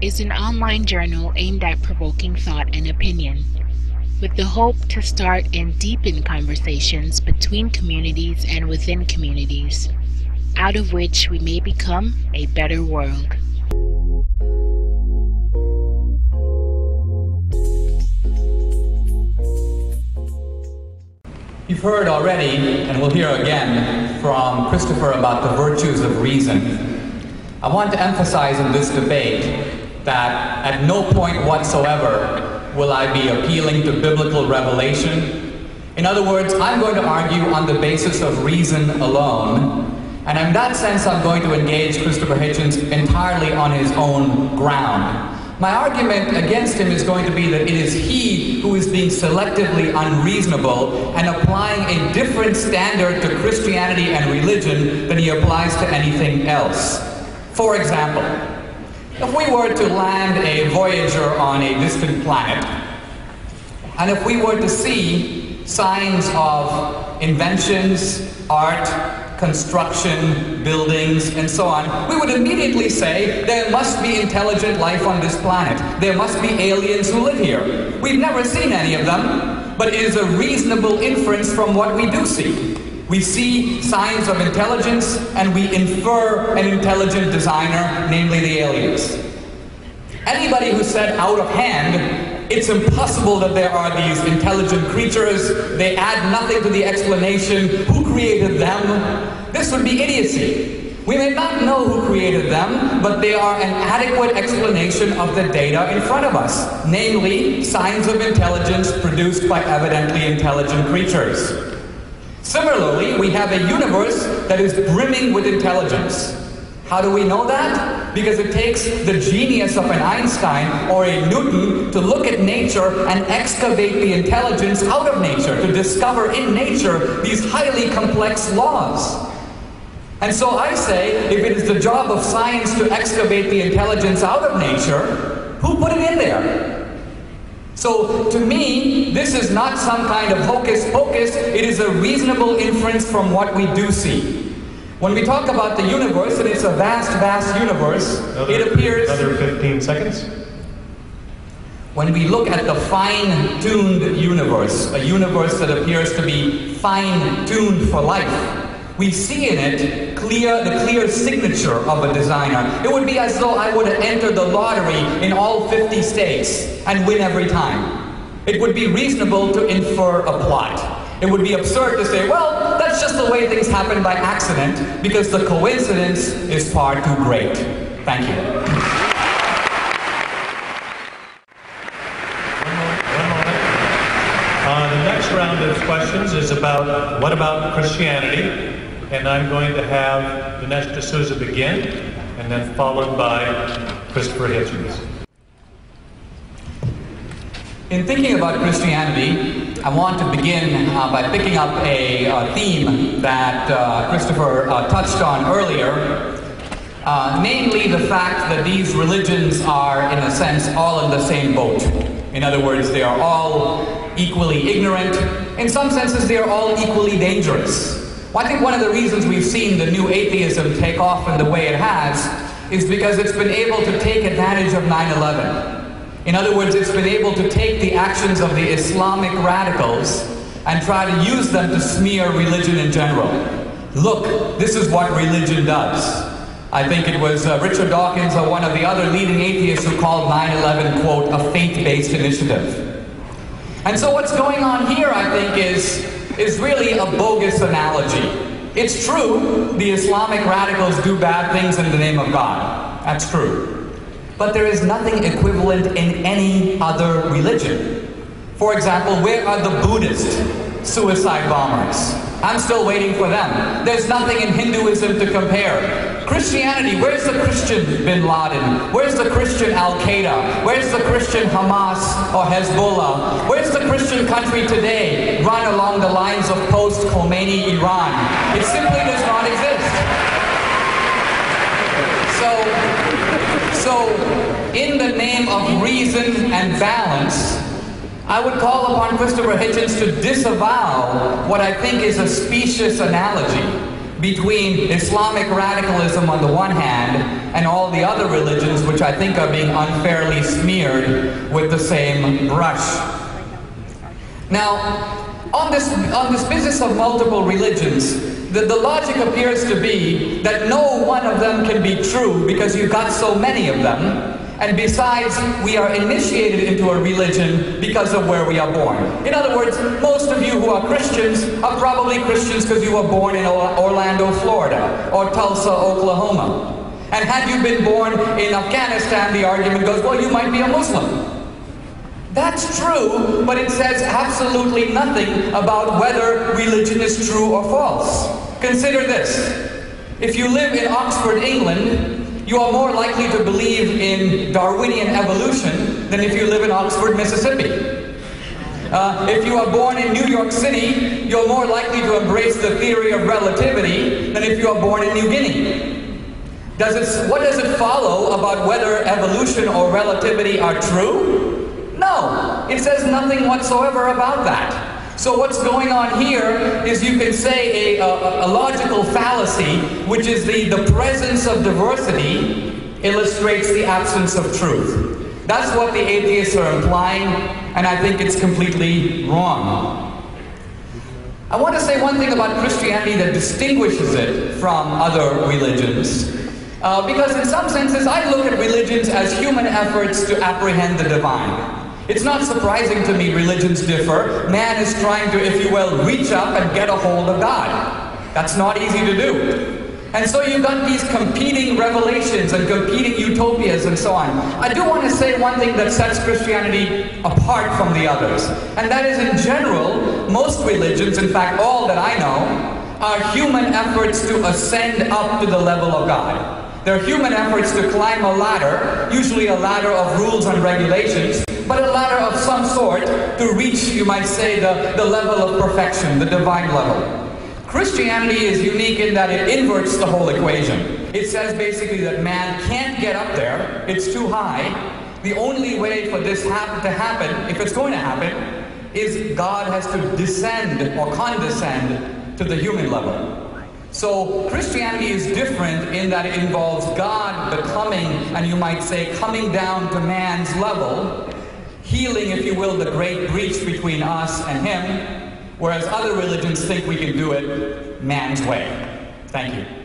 is an online journal aimed at provoking thought and opinion, with the hope to start and deepen conversations between communities and within communities, out of which we may become a better world. You've heard already, and we'll hear again, from Christopher about the virtues of reason. I want to emphasize in this debate that at no point whatsoever will I be appealing to biblical revelation. In other words, I'm going to argue on the basis of reason alone, and in that sense I'm going to engage Christopher Hitchens entirely on his own ground. My argument against him is going to be that it is he who is being selectively unreasonable and applying a different standard to Christianity and religion than he applies to anything else. For example, if we were to land a Voyager on a distant planet, and if we were to see signs of inventions, art, construction, buildings, and so on, we would immediately say there must be intelligent life on this planet. There must be aliens who live here. We've never seen any of them, but it is a reasonable inference from what we do see. We see signs of intelligence, and we infer an intelligent designer, namely the aliens. Anybody who said out of hand, it's impossible that there are these intelligent creatures, they add nothing to the explanation, who created them? This would be idiocy. We may not know who created them, but they are an adequate explanation of the data in front of us, namely signs of intelligence produced by evidently intelligent creatures. Similarly, we have a universe that is brimming with intelligence. How do we know that? Because it takes the genius of an Einstein or a Newton to look at nature and excavate the intelligence out of nature, to discover in nature these highly complex laws. And so I say, if it is the job of science to excavate the intelligence out of nature, who put it in there? So to me, this is not some kind of hocus pocus, it is a reasonable inference from what we do see. When we talk about the universe, and it's a vast, vast universe, it appears... Another 15 seconds. When we look at the fine-tuned universe, a universe that appears to be fine-tuned for life, we see in it the clear signature of a designer. It would be as though I would enter the lottery in all 50 states and win every time. It would be reasonable to infer a plot. It would be absurd to say, well, that's just the way things happen by accident, because the coincidence is far too great. Thank you. One moment. The next round of questions is about, what about Christianity? And I'm going to have Dinesh D'Souza begin, and then followed by Christopher Hitchens. In thinking about Christianity, I want to begin by picking up a theme that Christopher touched on earlier, namely the fact that these religions are, in a sense, all in the same boat. In other words, they are all equally ignorant. In some senses, they are all equally dangerous. Well, I think one of the reasons we've seen the new atheism take off in the way it has is because it's been able to take advantage of 9/11. In other words, it's been able to take the actions of the Islamic radicals and try to use them to smear religion in general. Look, this is what religion does. I think it was Richard Dawkins or one of the other leading atheists who called 9/11, quote, a faith-based initiative. And so what's going on here, I think, is really a bogus analogy. It's true, the Islamic radicals do bad things in the name of God. That's true. But there is nothing equivalent in any other religion. For example, where are the Buddhist suicide bombers? I'm still waiting for them. There's nothing in Hinduism to compare. Christianity, where's the Christian Bin Laden? Where's the Christian Al-Qaeda? Where's the Christian Hamas or Hezbollah? Where's the Christian country today run along the lines of post-Khomeini Iran? It simply does not exist. So, in the name of reason and balance, I would call upon Christopher Hitchens to disavow what I think is a specious analogy between Islamic radicalism on the one hand and all the other religions, which I think are being unfairly smeared with the same brush. Now, on this business of multiple religions, the logic appears to be that no one of them can be true because you've got so many of them. And besides, we are initiated into a religion because of where we are born. In other words, most of you who are Christians are probably Christians because you were born in Orlando, Florida, or Tulsa, Oklahoma. And had you been born in Afghanistan, the argument goes, well, you might be a Muslim. That's true, but it says absolutely nothing about whether religion is true or false. Consider this. If you live in Oxford, England, you are more likely to believe in Darwinian evolution than if you live in Oxford, Mississippi. If you are born in New York City, you're more likely to embrace the theory of relativity than if you are born in New Guinea. What does it follow about whether evolution or relativity are true? No, it says nothing whatsoever about that. So what's going on here is, you can say, a logical fallacy, which is the presence of diversity illustrates the absence of truth. That's what the atheists are implying, and I think it's completely wrong. I want to say one thing about Christianity that distinguishes it from other religions. Because in some senses, I look at religions as human efforts to apprehend the divine. It's not surprising to me religions differ. Man is trying to, if you will, reach up and get a hold of God. That's not easy to do. And so you've got these competing revelations and competing utopias and so on. I do want to say one thing that sets Christianity apart from the others. And that is, in general, most religions, in fact all that I know, are human efforts to ascend up to the level of God. They're human efforts to climb a ladder, usually a ladder of rules and regulations, but a ladder of some sort to reach, you might say, the level of perfection, the divine level. Christianity is unique in that it inverts the whole equation. It says basically that man can't get up there, it's too high. The only way for this to happen, if it's going to happen, is God has to descend or condescend to the human level. So Christianity is different in that it involves God becoming, and you might say, coming down to man's level, healing, if you will, the great breach between us and him, whereas other religions think we can do it man's way. Thank you.